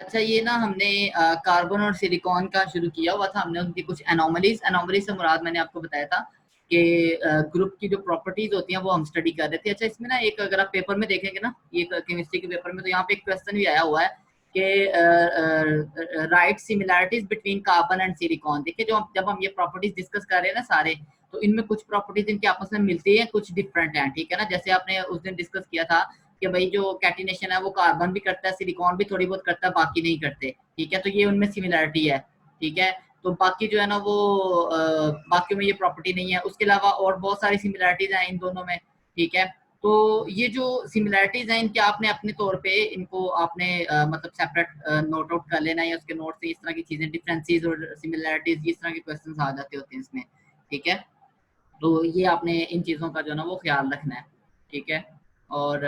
अच्छा, ये ना हमने कार्बन और सिलिकॉन का शुरू किया हुआ था। हमने उनकी कुछ एनोमलीज एनोमली से मुराद मैंने आपको बताया था कि ग्रुप की जो प्रॉपर्टीज होती हैं वो हम स्टडी कर रहे थे। अच्छा, इसमें ना एक अगर आप पेपर में देखेंगे ना, ये केमिस्ट्री के पेपर में, तो यहाँ पे एक क्वेश्चन भी आया हुआ है कि right similarities between carbon and silicon. देखिए, जो जब हम ये प्रॉपर्टीज डिस्कस कर रहे हैं ना सारे, तो इनमें कुछ प्रॉपर्टीज इनके आपस में मिलती है, कुछ डिफरेंट हैं, ठीक है ना। जैसे आपने उस दिन डिस्कस किया था कि भाई जो कैटिनेशन है वो कार्बन भी करता है, सिलिकॉन भी थोड़ी बहुत करता है, बाकी नहीं करते, ठीक है। तो ये उनमें सिमिलैरिटी है, ठीक है। तो बाकी जो है ना वो बाकियों में ये प्रॉपर्टी नहीं है। उसके अलावा और बहुत सारी सिमिलैरिटीज हैं इन दोनों में, ठीक है। तो ये जो सिमिलैरिटीज हैं इनके आपने अपने तौर पे इनको आपने मतलब सेपरेट नोट आउट कर लेना है, या उसके नोट से इस तरह की चीजें, डिफरेंसेस और सिमिलैरिटीज, इस तरह के क्वेश्चन आ जाते होते हैं इसमें, ठीक है। तो ये आपने इन चीजों का जो है ना वो ख्याल रखना है, ठीक है। और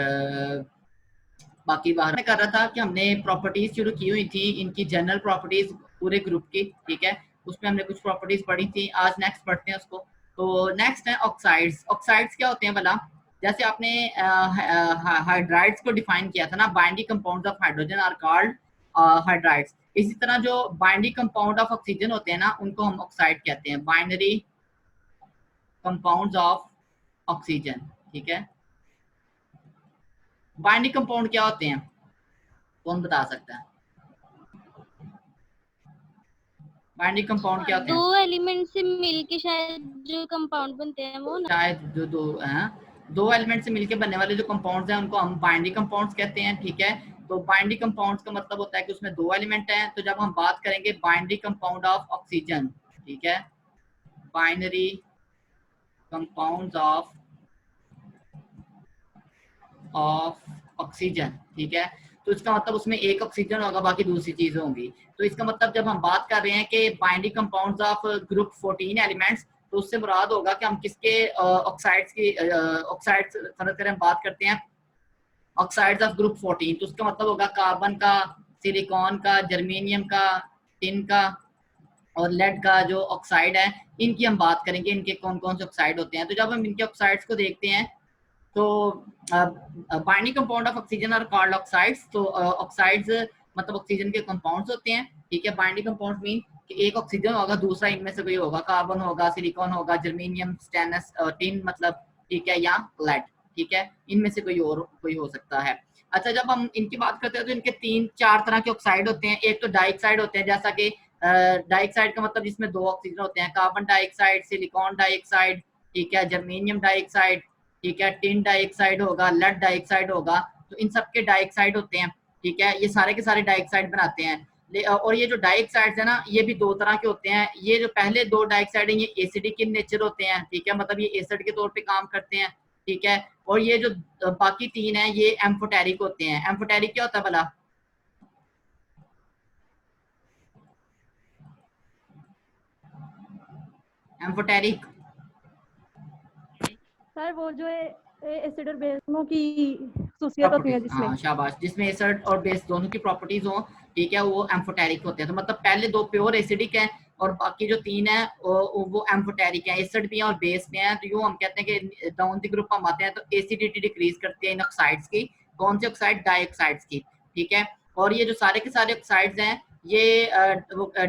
बाकी बाहर में कर रहा था कि हमने प्रॉपर्टीज शुरू की हुई थी, इनकी जनरल प्रॉपर्टीज पूरे ग्रुप की, ठीक है। उसमें हमने कुछ प्रॉपर्टीज पढ़ी थी। आज नेक्स्ट पढ़ते हैं उसको। तो नेक्स्ट है ऑक्साइड्स। ऑक्साइड्स क्या होते हैं भला? जैसे आपने हाइड्राइड्स को डिफाइन किया था ना, binding compounds of hydrogen are called hydrides. इसी तरह जो बाइंडिंग कंपाउंड ऑफ ऑक्सीजन होते हैं ना, उनको हम ऑक्साइड कहते हैं, बाइनरी कंपाउंड्स ऑफ ऑक्सीजन, ठीक है। बाइंडिंग कंपाउंड क्या होते हैं, कौन बता सकता है? बाइंडिंग कंपाउंड क्या होते दो हैं? एलिमेंट से मिलके शायद जो कंपाउंड बनते हैं वो ना। शायद जो दो हैं, दो एलिमेंट से मिलकर बनने वाले जो कंपाउंड्स हैं उनको हम बाइंडिंग कंपाउंड्स कहते हैं, ठीक है। तो बाइंडिंग कंपाउंड्स का मतलब होता है कि उसमें दो एलिमेंट हैं। तो जब हम बात करेंगे बाइंडिंग कंपाउंड ऑफ ऑक्सीजन, ठीक है, बाइनरी कंपाउंड्स ऑफ ऑक्सीजन, ठीक है। तो इसका मतलब उसमें एक ऑक्सीजन होगा, बाकी दूसरी चीजें होंगी। तो इसका मतलब जब हम बात कर रहे हैं कि binding compounds of group 14 elements, तो उससे मुराद होगा कि हम किसके ऑक्साइड्स की ऑक्साइड्स फर्ज करें हम बात करते हैं ऑक्साइड्स ऑफ ग्रुप 14, तो उसका मतलब होगा कार्बन का, सिलिकॉन का, जर्मेनियम का, टिन का और लेड का जो ऑक्साइड है, इनकी हम बात करेंगे, इनके कौन कौन से ऑक्साइड होते हैं। तो जब हम इनके ऑक्साइड्स को देखते हैं तो बाइंडिंग कंपाउंड ऑफ ऑक्सीजन और कॉल्ड ऑक्साइड्स। तो ऑक्साइड्स मतलब ऑक्सीजन के कंपाउंड्स होते हैं, ठीक है। बाइंडिंग कंपाउंड मीन कि एक ऑक्सीजन होगा, दूसरा इनमें से कोई होगा, कार्बन होगा, सिलिकॉन होगा, जर्मेनियम, स्टेनस, टिन मतलब, ठीक है, या लेड, ठीक है। इनमें से कोई और कोई हो सकता है। अच्छा, जब हम इनकी बात करते हैं तो इनके तीन चार तरह के ऑक्साइड होते हैं। एक तो डाइऑक्साइड होते हैं, जैसा कि डाइऑक्साइड का मतलब जिसमें दो ऑक्सीजन होते हैं, कार्बन डाइऑक्साइड, सिलिकॉन डाइऑक्साइड, ठीक है, जर्मेनियम डाइऑक्साइड, ठीक है, टिन डाइऑक्साइड होगा, लेड डाइऑक्साइड होगा। तो इन सबके डाइऑक्साइड होते हैं, ठीक है। ये सारे के सारे डाइऑक्साइड बनाते हैं। और ये जो डाइऑक्साइड्स है ना, ये भी दो तरह के होते हैं। ये जो पहले दो डाइऑक्साइड हैं ये एसिडिक इन नेचर होते हैं, ठीक है, मतलब ये एसिड के तौर पे काम करते हैं, ठीक है। और ये जो बाकी तीन है ये एम्फोटेरिक होते हैं। एम्फोटेरिक क्या होता है भला? एम्फोटेरिक सर वो जो है एसिड और बेस दोनों की खसूसियत होती है जिसमें। हाँ, शाबाश, जिसमें एसिड और बेस दोनों की प्रॉपर्टीज हो, ठीक है, वो एम्फोटेरिक होते हैं। तो मतलब पहले दो प्योर एसिडिक हैं और बाकी जो तीन है वो एम्फोटेरिक है, एसिड भी है और बेस भी है। तो यूँ हम कहते हैं कि डाउन द ग्रुप हम आते हैं तो एसिडिटी डिक्रीज करती है इन ऑक्साइड्स की। कौन से ऑक्साइड? डाइऑक्साइड्स की, ठीक है। और ये जो सारे के सारे ऑक्साइड्स हैं ये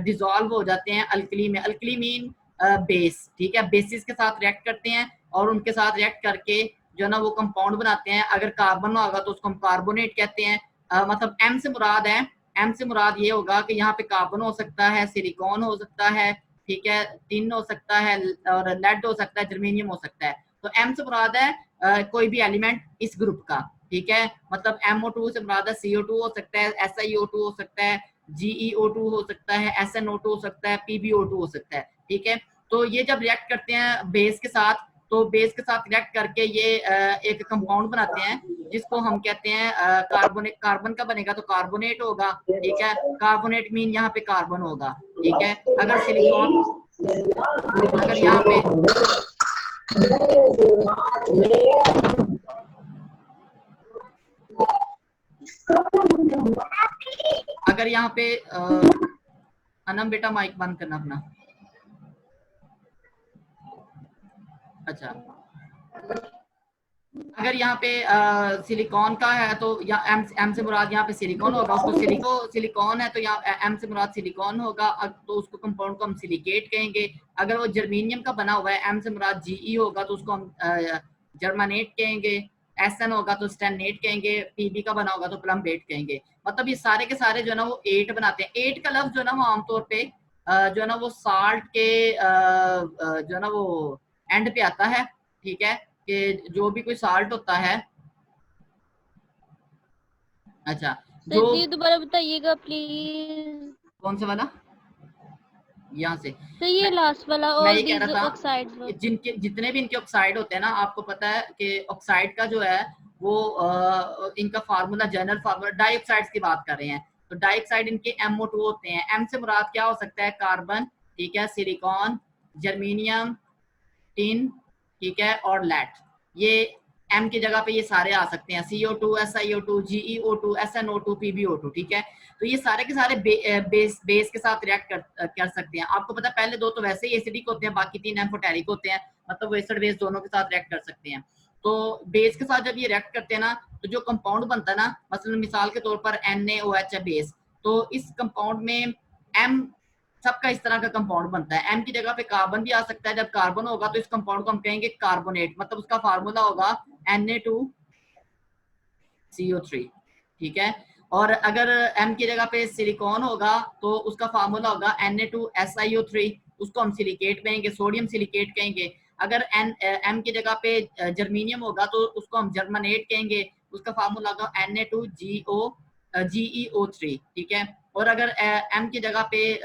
डिजोल्व हो जाते हैं अल्कली में। अल्कली मीन बेस, ठीक है, बेसिस के साथ रिएक्ट करते हैं और उनके साथ रिएक्ट करके जो ना वो कंपाउंड बनाते हैं। अगर कार्बन होगा तो उसको हम कार्बोनेट कहते हैं। मतलब एम से मुराद है, एम से मुराद ये होगा कि यहाँ पे कार्बन हो सकता है, सिलिकॉन हो सकता है, ठीक है, टिन हो सकता है और लेड हो सकता है, जर्मेनियम हो सकता है। तो एम से मुराद है कोई भी एलिमेंट इस ग्रुप का, ठीक है। मतलब MO2 से मुराद है CO2 हो सकता है, SiO2 हो सकता है, GeO2 हो सकता है, SnO2 हो सकता है, PbO2 हो सकता है, ठीक है। तो ये जब रिएक्ट करते हैं बेस के साथ, तो बेस के साथ रिएक्ट करके ये एक कंपाउंड बनाते हैं जिसको हम कहते हैं कार्बोनेट। कार्बन का बनेगा तो कार्बोनेट होगा, ठीक है। कार्बोनेट मीन यहाँ पे कार्बन होगा, ठीक है। अगर सिलिकॉन, अगर यहाँ पे अगर यहाँ पे अनम बेटा माइक बंद करना अपना। अच्छा, अगर यहाँ पे सिलिकॉन का है तो यहाँ एम से मुराद यहाँ पे सिलिकॉन होगा, उसको सिलिकॉन है तो यहाँ एम से मुराद सिलिकॉन होगा, तो उसको कंपाउंड को हम सिलिकेट कहेंगे। अगर वो जर्मीनियम का बना हुआ है, एम से मुराद जीई होगा तो उसको हम जर्मानेट कहेंगे, एसएन होगा तो स्टेनेट कहेंगे, पीबी का बना होगा तो प्लम्बेट कहेंगे। मतलब ये सारे के सारे जो है ना वो 8 बनाते हैं। 8 का लफ्ज जो है ना वो आमतौर पे जो है ना वो साल्ट के जो है ना वो एंड पे आता है, ठीक है, कि जो भी कोई साल्ट होता है। अच्छा, जो सर जी दोबारा बताइएगा प्लीज। कौन सा वाला? यहाँ से सर ये लास्ट वाला, मैं ऑल ये कह दीज रहा था ऑक्साइड्स। कि जिनके जितने भी इनके ऑक्साइड होते हैं ना, आपको पता है कि ऑक्साइड का जो है वो इनका फार्मूला, जनरल फार्मूला, डाइऑक्साइड्स की बात कर रहे हैं तो डाइऑक्साइड इनके MO2 होते हैं। एम से मुराद क्या हो सकता है? कार्बन, ठीक है, सिलिकॉन, जर्मीनियम, टिन, ठीक है, और लेड। ये एम की जगह पे ये सारे आ सकते हैं, CO2, SiO2, GeO2, SnO2, PbO2, ठीक है। तो ये सारे के सारे बेस के साथ रिएक्ट कर सकते हैं। आपको पता है पहले दो तो वैसे ही एसिडिक होते हैं, बाकी 3 एम्फोटेरिक होते हैं, मतलब वो एसिड बेस दोनों के साथ रिएक्ट कर सकते हैं। तो बेस के साथ जब ये रिएक्ट करते हैं ना, तो जो कंपाउंड बनता है ना, मसलन मिसाल के तौर पर NaOH है बेस, तो इस कंपाउंड में M सबका इस तरह का कंपाउंड बनता है। एम की जगह पे कार्बन भी आ सकता है। जब कार्बन होगा तो इस कंपाउंड को हम कहेंगे कार्बोनेट, मतलब उसका फार्मूला होगा Na2CO3, ठीक है। और अगर एम की जगह पे सिलिकॉन होगा तो उसका फार्मूला होगा Na2SiO3, उसको हम सिलिकेट कहेंगे, सोडियम सिलिकेट कहेंगे। अगर एम की जगह पे जर्मीनियम होगा तो उसको हम जर्मनेट कहेंगे, उसका फार्मूला होगा Na2GeO3, ठीक है। और अगर एम की जगह पे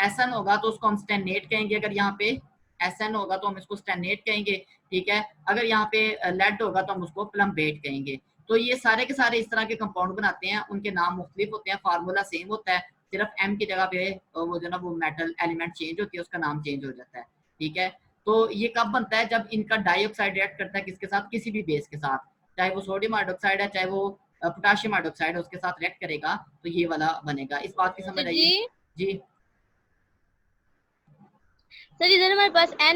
SN होगा तो उसको हम स्टेनेट कहेंगे, अगर यहाँ पे SN होगा तो हम इसको स्टेनेट कहेंगे, ठीक है। अगर यहाँ पे लेड होगा तो हम उसको प्लम्बेट कहेंगे। तो ये सारे के सारे इस तरह के कंपाउंड बनाते हैं, उनके नाम मुख्तलिफ होते हैं, फार्मूला सेम होता है, सिर्फ एम की जगह पे वो जो ना वो मेटल एलिमेंट चेंज होती है, उसका नाम चेंज हो जाता है, ठीक है। तो ये कब बनता है? जब इनका डाइऑक्साइड रिएक्ट करता है किसके साथ? किसी भी बेस के साथ, चाहे वो सोडियम हाइड्रोक्साइड है, चाहे वो पोटाशियम हाइड्रोक्साइड है, उसके साथ रिएक्ट करेगा तो ये वाला बनेगा। इस बात की समझ सर आइए जी, जी। सर इधर हमारे पास Na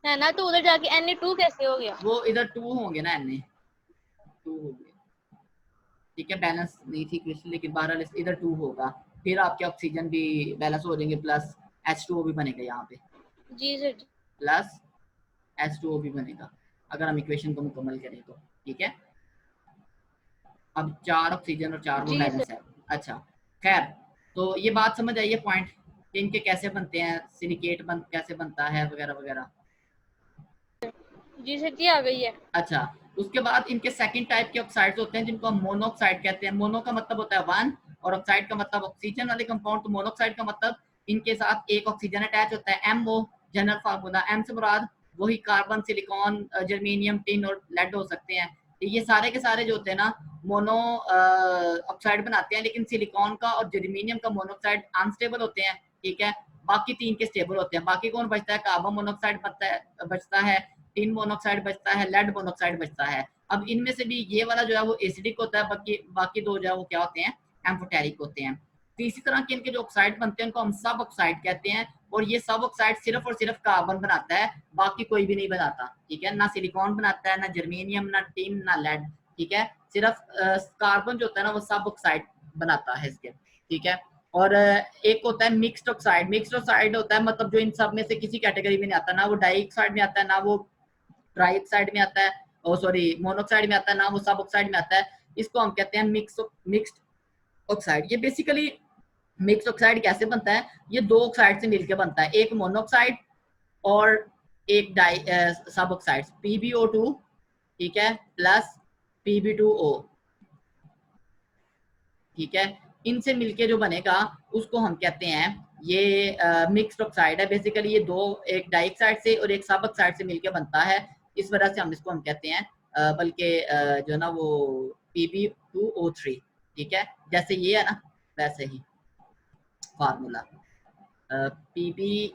है ना, तो उधर जाके Na2 कैसे हो गया? वो इधर 2 होंगे ना, Na2 हो गए, ठीक है, बैलेंस नहीं थी क्रिस्टल, लेकिन बहरहाल इधर 2 होगा, फिर आपके ऑक्सीजन भी बैलेंस हो जाएंगे, प्लस H2O भी बनेगा यहाँ पे, जी सर जी। प्लस H2O भी बनेगा अगर हम इक्वेशन को मुकम्मल करें तो, ठीक है। अब 4 ऑक्सीजन और 4 वो जी बैलेंस सर। है। अच्छा, खैर, तो ये बात समझ आई है पॉइंट कि इनके कैसे बनते हैं, सिलिकेट कैसे बनता है वगैरह वगैरह। जी सर जी आ गई है। अच्छा, उसके बाद इनके सेकंड टाइप के ऑक्साइड्स होते हैं जिनको हम मोनोऑक्साइड कहते हैं। मोनो का मतलब होता है वन, और ऑक्साइड का मतलब ऑक्सीजन वाले कंपाउंड। तो मोनोऑक्साइड का मतलब इनके साथ एक ऑक्सीजन अटैच होता है, MO, जनरल फार्मूला। एम से मुराद वही कार्बन, सिलिकॉन, जर्मीनियम, टिन और लेड हो सकते हैं। तो ये सारे के सारे जो होते हैं ना मोनो ऑक्साइड बनाते हैं, लेकिन सिलिकॉन का और जर्मीनियम का मोनोऑक्साइड अनस्टेबल होते हैं, ठीक है। बाकी 3 के स्टेबल होते हैं। बाकी कौन बचता है? कार्बन मोनोऑक्साइड बचता है, टिन मोनोऑक्साइड बचता है, लेड मोनोऑक्साइड बचता है। अब इनमें से भी ये वाला जो है वो एसिडिक होता है, बाकी बाकी 2 जो है वो क्या होते हैं? एम्फोटेरिक होते हैं। तो इसी तरह के इनके जो ऑक्साइड बनते हैं उनको हम सब ऑक्साइड कहते हैं, और ये सब ऑक्साइड सिर्फ और सिर्फ कार्बन बनाता है, बाकी कोई भी नहीं बनाता, ठीक है। ना सिलिकॉन बनाता है, ना जर्मेनियम, ना टिन, ना लेड, ठीक है। सिर्फ कार्बन जो होता है ना वो सब ऑक्साइड बनाता है इसके, ठीक है। और एक होता है मिक्स्ड ऑक्साइड। मिक्स्ड ऑक्साइड होता है मतलब जो इन सब में से किसी कैटेगरी में नहीं आता, ना वो डाइऑक्साइड में आता है, ना वो ट्राइऑक्साइड में आता है, ओ सॉरी मोनोऑक्साइड में आता है, ना वो सब ऑक्साइड में आता है। इसको हम कहते हैं मिक्स्ड ऑक्साइड। ये बेसिकली मिक्स ऑक्साइड कैसे बनता है? ये 2 ऑक्साइड से मिलकर बनता है, एक मोनोऑक्साइड और एक डाई सब ऑक्साइड, PbO2, ठीक है, प्लस Pb2O, ठीक है। इनसे मिलके जो बनेगा उसको हम कहते हैं ये मिक्स्ड ऑक्साइड है। बेसिकली ये 2, एक डाइऑक्साइड से और एक सब ऑक्साइड से मिलके बनता है, इस वजह से हम इसको हम कहते हैं बल्कि जो ना वो Pb2O3, ठीक है। जैसे ये है ना वैसे ही फार्मूला Pb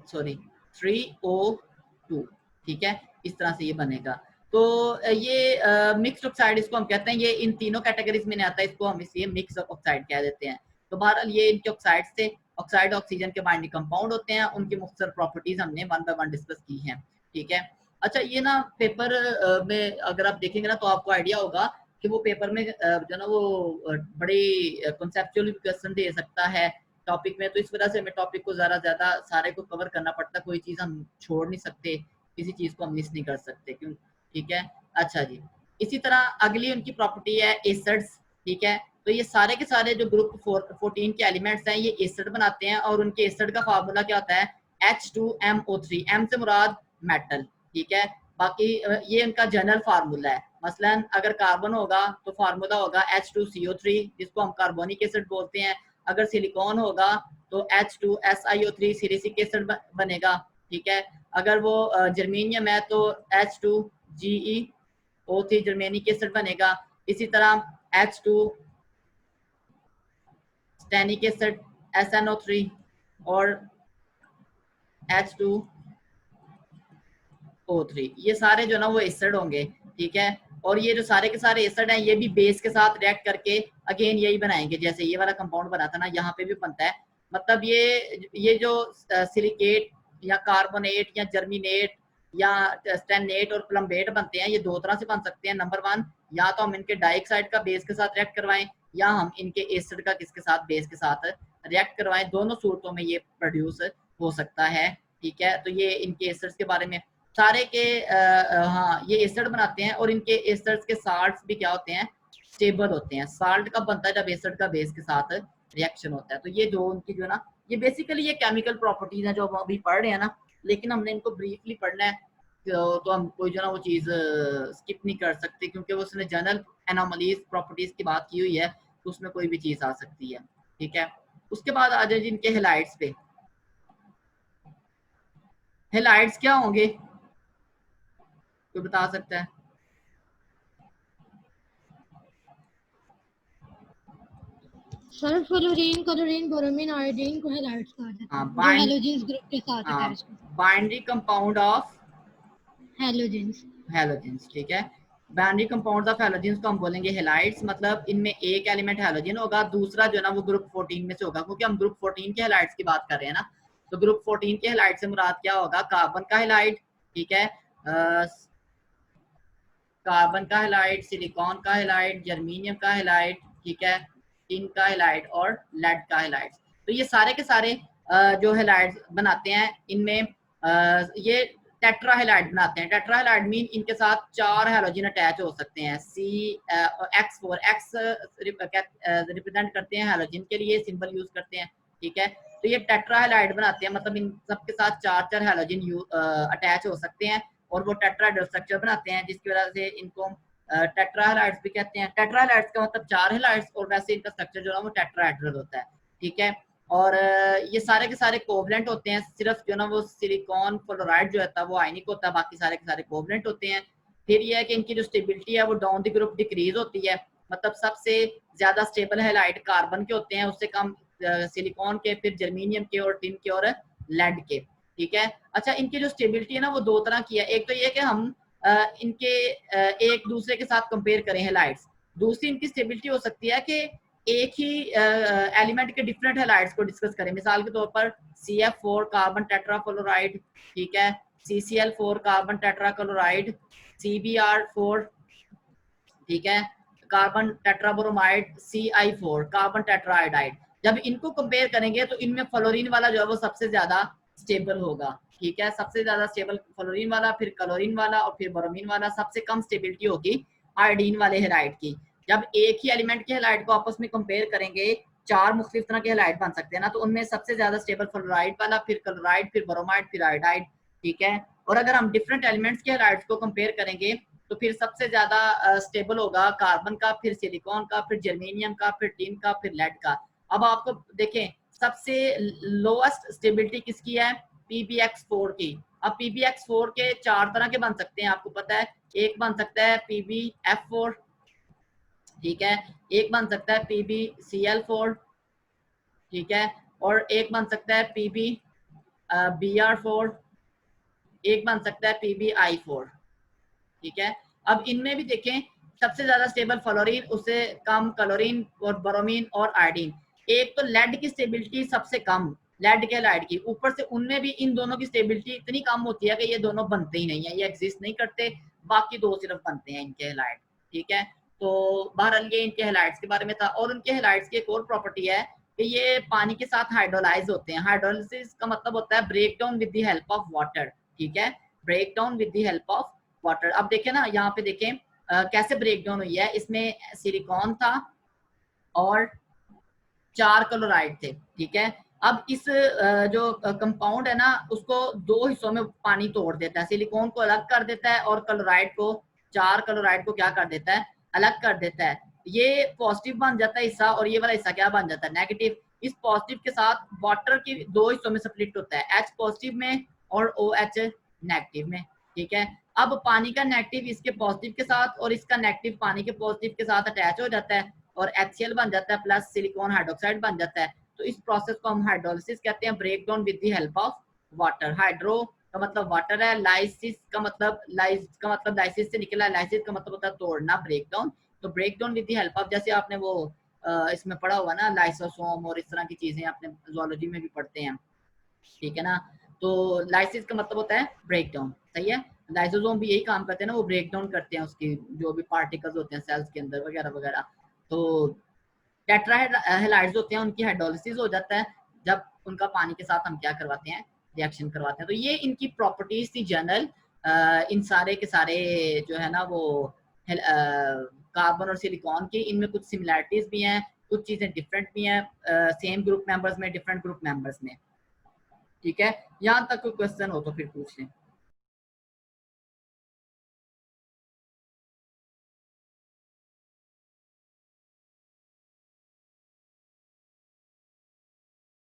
सॉरी 3O2, ठीक है, इस तरह से ये बनेगा। तो ये मिक्स्ड ऑक्साइड इसको हम कहते हैं, ये इन तीनों कैटेगरीज में नहीं आता, इसको हम इसलिए मिक्स ऑक्साइड कह देते हैं। तो बहरहाल ये इनके ऑक्साइड से ऑक्साइड ऑक्सीजन के बाइंडिंग कंपाउंड होते हैं, उनकी मुख्तलिफ प्रॉपर्टीज हमने 1 बाय 1 डिस्कस की हैं, ठीक है। अच्छा ये ना पेपर में अगर आप देखेंगे ना तो आपको आइडिया होगा कि वो पेपर में जो ना वो बड़ी कॉन्सेप्चुअल क्वेश्चन दे सकता है टॉपिक में, तो इस वजह से हमें टॉपिक को ज्यादा सारे को कवर करना पड़ता है, कोई चीज हम छोड़ नहीं सकते, किसी चीज को हम मिस नहीं कर सकते, क्यों? ठीक है। अच्छा जी, इसी तरह अगली उनकी प्रॉपर्टी है एसिड्स। ठीक है, तो ये सारे के सारे जो ग्रुप 14 के एलिमेंट्स हैं ये एसिड बनाते हैं, और उनके एसिड का फार्मूला क्या होता है? H2MO3, M से मुराद मेटल। ठीक है, बाकी ये इनका जनरल फार्मूला है। मसलन अगर कार्बन होगा तो फार्मूला होगा H2CO3 जिसको हम कार्बोनिक एसिड बोलते हैं। अगर सिलिकॉन होगा तो H2SiO3 सिलिसिक एसिड बनेगा। ठीक है, अगर वो जर्मेनियम है तो H2GeO3 जर्मेनिक एसिड बनेगा। इसी तरह H2 स्टेनिक एसिड SnO3 और H2O3, ये सारे जो ना वो एसिड होंगे। ठीक है, और ये जो सारे के सारे एसिड हैं ये भी बेस के साथ रिएक्ट करके अगेन यही बनाएंगे, जैसे ये वाला कंपाउंड बना था ना, यहाँ पे भी बनता है। मतलब ये जो सिलिकेट या कार्बोनेट या जर्मिनेट या स्टेनेट और प्लम्बेट बनते हैं, ये दो तरह से बन सकते हैं। नंबर 1, या तो हम इनके डाइऑक्साइड का बेस के साथ रिएक्ट करवाएं, या हम इनके एसिड का किसके साथ, बेस के साथ रिएक्ट करवाएं। दोनों सूरतों में ये प्रोड्यूस हो सकता है। ठीक है, तो ये इनके एसिड्स के बारे में सारे के हाँ ये एसिड बनाते हैं, और इनके एसिड्स के साल्ट्स भी क्या होते हैं? स्टेबल होते हैं। साल्ट कब बनता है? जब एसिड का बेस के साथ रिएक्शन होता है। तो ये जो उनकी जो ना ये बेसिकली ये केमिकल प्रॉपर्टीज हैं जो हम अभी पढ़ रहे हैं ना, लेकिन हमने इनको ब्रीफली पढ़ना है, तो हम कोई जो ना वो चीज़ स्किप नहीं कर सकते, क्योंकि वो उसने जनरल एनोमलीज प्रॉपर्टीज की बात की हुई है, तो उसमें कोई भी चीज़ आ सकती है। ठीक है, उसके बाद आ जाए जिनके हेलाइड्स पे। हेलाइड्स क्या होंगे, कोई बता सकता है? Sir fluorine, chlorine, bromine, iodine को हेलाइड्स कहा जाता है, जो हैलोजेंस ग्रुप के साथ अटैच होते हैं। Binary compound of halogens. Halogens. ठीक है, बाइनरी कंपाउंड्स ऑफ हैलोजेंस को हम बोलेंगे हेलाइड्स। मतलब इनमें एक एलिमेंट हैलोजन होगा, दूसरा जो है ना वो ग्रुप 14 में से होगा, क्योंकि हम ग्रुप 14 के हेलाइड्स की बात कर रहे हैं ना। तो ग्रुप 14 के हेलाइड से मुराद क्या होगा? कार्बन का हेलाइड। ठीक है, कार्बन का हेलाइड, सिलिकॉन का हेलाइड, जर्मेनियम का हेलाइड, ठीक है, टिन का हेलाइड और लेड का हेलाइड। तो ये सारे के सारे जो हेलाइड बनाते हैं, इनमें ये टेट्रा हेलाइड बनाते हैं। टेट्रा हेलाइड मीन इनके साथ 4 हैलोजन अटैच हो सकते हैं। X4 X रिप्रेजेंट करते हैं हैलोजन के लिए, सिंबल यूज करते हैं। ठीक है, तो ये टेट्रा हेलाइड बनाते हैं, मतलब इन सबके साथ 4 हैलोजन अटैच हो सकते हैं, और वो टेट्राहेड्रल स्ट्रक्चर बनाते हैं, जिसकी वजह से इनको टेट्राहेलाइड्स भी कहते हैं। टेट्राहेलाइड्स का मतलब 4 हेलाइड्स, और वैसे इनका स्ट्रक्चर जो है वो टेट्राहेड्रल होता है। ठीक है, और ये सारे के सारे कोवलेंट होते हैं। सिर्फ जो ना वो सिलिकॉन फ्लोराइड जो होता है वो आयनिक होता है, बाकी सारे के सारे कोवलेंट होते हैं। फिर ये है कि इनकी जो स्टेबिलिटी है वो डाउन द ग्रुप डिक्रीज होती है, मतलब सबसे ज्यादा स्टेबल हेलाइड कार्बन के होते हैं, उससे कम सिलिकॉन के, फिर जर्मेनियम के और टिन के और लेड के। ठीक है, अच्छा इनकी जो स्टेबिलिटी है ना वो 2 तरह की है। एक तो ये कि हम इनके एक दूसरे के साथ कंपेयर करें हेलाइड्स। दूसरी इनकी स्टेबिलिटी हो सकती है कि एक ही एलिमेंट के डिफरेंट हेलाइड्स को डिस्कस करें। मिसाल के तौर पर CF4 कार्बन टेट्राक्लोराइड, ठीक है, CCl4 कार्बन टेट्राक्लोराइड, CBr4, ठीक है, कार्बन टेट्राब्रोमाइड, CI4 कार्बन टेट्राआयोडाइड। जब इनको कंपेयर करेंगे तो इनमें फ्लोरीन वाला जो है वो सबसे ज्यादा स्टेबल होगा। ठीक है, सबसे ज्यादा स्टेबल फ्लोरीन वाला, फिर क्लोरीन वाला और फिर ब्रोमीन वाला। सबसे कम स्टेबिलिटी होगी आयोडीन वाले हेलाइड की। जब एक ही एलिमेंट के हेलाइड को आपस में कंपेयर करेंगे, 4 मुख्तलिफ तरह के हेलाइड बन सकते हैं ना, तो उनमें सबसे ज्यादा स्टेबल फ्लोराइड वाला, फिर क्लोराइड, फिर ब्रोमाइड, फिर आयोडाइड। ठीक है, और अगर हम डिफरेंट एलिमेंट्स के हेलाइड्स को कंपेयर करेंगे तो फिर सबसे ज्यादा स्टेबल होगा कार्बन का, फिर सिलिकॉन का, फिर जर्मेनियम का, फिर टिन का, फिर लेड का। अब आपको देखें सबसे लोएस्ट स्टेबिलिटी किसकी है? PbX4 की। अब PbX4 के 4 तरह के बन सकते हैं, आपको पता है। एक बन सकता है PbF4, ठीक है, एक बन सकता है PbCl4, ठीक है, और एक बन सकता है PbBr4, एक बन सकता है PbI4। ठीक है, अब इनमें भी देखें सबसे ज्यादा स्टेबल फ्लोरीन, उससे कम क्लोरीन और ब्रोमीन और आयोडीन। एक तो लेड की स्टेबिलिटी सबसे कम, लेड के हैलाइड की, ऊपर से उनमें भी इन दोनों की स्टेबिलिटी इतनी कम होती है कि ये दोनों बनते ही नहीं है, ये एग्जिस्ट नहीं करते, बाकी दो सिर्फ बनते हैं इनके हैलाइड। ठीक है, तो बहरहाल ये इनके हैलाइड्स के बारे में था। और उनके हैलाइड्स की एक और प्रॉपर्टी है कि ये पानी के साथ हाइड्रोलाइज होते हैं। हाइड्रोलिसिस का मतलब होता है break down with the help of water. ठीक है, break down with the help of water. अब देखें ना, यहाँ पे देखें कैसे ब्रेक डाउन हुई है। इसमें सिलिकॉन था और 4 क्लोराइड थे। ठीक है, अब इस जो कंपाउंड है ना, उसको दो हिस्सों में पानी तोड़ देता है, सिलिकॉन को अलग कर देता है और क्लोराइड को, 4 क्लोराइड को क्या कर देता है, अलग कर देता है। ये पॉजिटिव बन जाता है हिस्सा और ये वाला हिस्सा क्या बन जाता है, नेगेटिव। इस पॉजिटिव के साथ वाटर की दो हिस्सों में स्प्लिट होता है, H पॉजिटिव में और OH नेगेटिव में। ठीक है, अब पानी का नेगेटिव इसके पॉजिटिव के साथ और इसका नेगेटिव पानी के पॉजिटिव के साथ अटैच हो जाता है और HCl बन जाता है प्लस सिलिकॉन हाइड्रोक्साइड बन जाता है। तो इस प्रोसेस को हम हाइड्रोलिसिस कहते हैं, break down with the help of water. Hydro का मतलब वाटर है, लाइसिस का मतलब लाइसिस से निकला, लाइसिस का मतलब होता है तोड़ना, ब्रेक डाउन। तो break down with the help of, जैसे आपने वो इसमें पढ़ा हुआ ना, लाइसोसोम और इस तरह की चीजें आपने जूलॉजी में भी पढ़ते हैं। ठीक है ना, तो लाइसिस का मतलब होता है ब्रेक डाउन। सही है, लाइसोसोम भी यही काम करते हैं ना, वो ब्रेक डाउन करते हैं उसकी जो भी पार्टिकल्स होते हैं सेल्स के अंदर वगैरह वगैरह। तो टेट्राहेलाइड्स होते हैं, उनकी हाइड्रोलिसिस हो जाता है जब उनका पानी के साथ हम क्या करवाते हैं, रिएक्शन करवाते हैं। तो ये इनकी प्रॉपर्टीज थी जनरल। इन सारे के सारे जो है ना वो कार्बन और सिलिकॉन की, इनमें कुछ सिमिलैरिटीज भी हैं, कुछ चीजें डिफरेंट भी हैं, सेम ग्रुप मेंबर्स में, डिफरेंट ग्रुप मेंबर्स में। ठीक है, यहाँ तक कोई क्वेश्चन हो तो फिर पूछ लें।